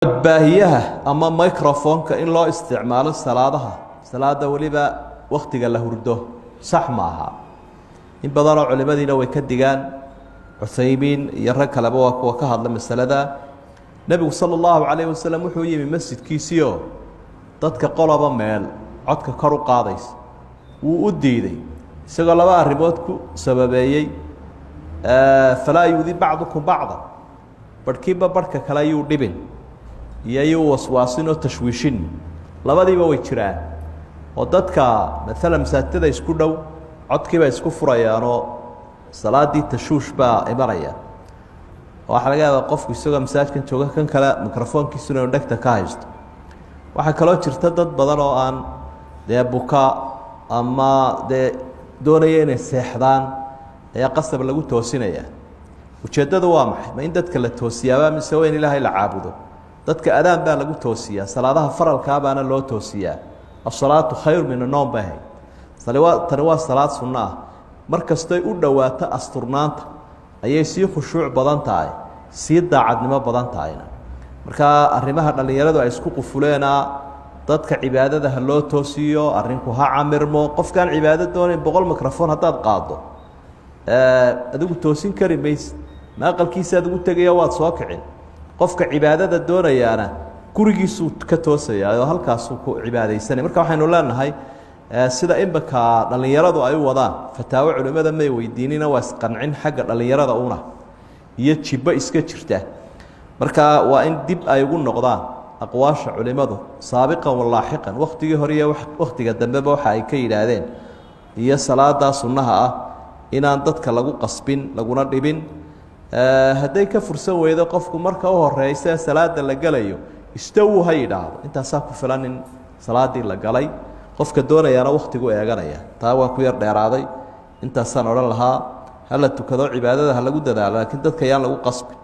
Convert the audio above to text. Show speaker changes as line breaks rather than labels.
baahiyaha ama microphone-ka in loo isticmaalo salaada waliba waqtiga la hurdo sax maaha in badan oo culimadiina way ka digaan Uthaymin iyo rag kale waa kuwa ka hadla masalada Nabigu sallallahu alayhi wasallam wuxuu yimi masjidkiisiyo dadka qolaba meel codka kor u qaadays wuu u diiday isagoo laba arrimood ku sababeeyay fala yudi ba'dukum ba'da barkiiba barka kale ayuu dhibin iyo waswaasin oo tashwiishin labadiiba way jiraan oo dadka mesela masaajidada isku dhow codkiiba isku furayaan oo salaadii tashuush baa imaraya waxa laga yaabaa qofku isagoo masaajidkan jooga kan kale mikrofoonkiisuna uu dhagta ka haysto waxa kale oo jirta dad badan oo aan buka ama doonaya inay seexdaan ayaa qasab lagu toosinaya ujeedadu waa maxay ma in dadka la toosiyaa mise waa in Ilaahay la caabudo dadka adaan baa lagu toosiyaa salaadaha faralka baana loo toosiyaa as-salaatu khayr min an-nawm bahay tani waa salaad sunna ah markastay u dhawaato asturnaanta ayay si khushuuc badan tahay si daacadnimo badan tahay marka arrimaha dhalinyaradu ay isku qufuleena dadka cibaadada loo toosiyo arrinku ha camirmo qofkan cibaadada doonay 100 mikrofon hadaad qaado adigu toosin kari mays naaqalkiisa adigu tagaya waad soo kicin qofka cibaadada doonayaana gurigiisu ka toosaya oo halkaas uu ku cibaadeysanay marka waxaynu leenahay sida inbaka dhalinyaradu ay wadaan fataawo culimada may weydiinina waa isqancin xagga dhalinyarada una iyo jibba iska jirta marka waa in dib ay ugu noqdaan aqwaasha culimadu saabiqan walaahiqan waqtigii hore iyo waqtiga dambe waxa ay ka yiraahdeen iyo salaada sunnaha ah inaan dadka lagu qasbin laguna dhibin haday ka fursan weydo qofku marka uu horeeyay salaada la galayo istawu haydaado inta saa ku filan in salaadii la galay qofka doonayana waqtigu eeganaya taa waa ku yar dheeraaday inta san oran lahaa hal tukado cibaadada lagu dadaalo laakiin dadka yaan lagu qasbin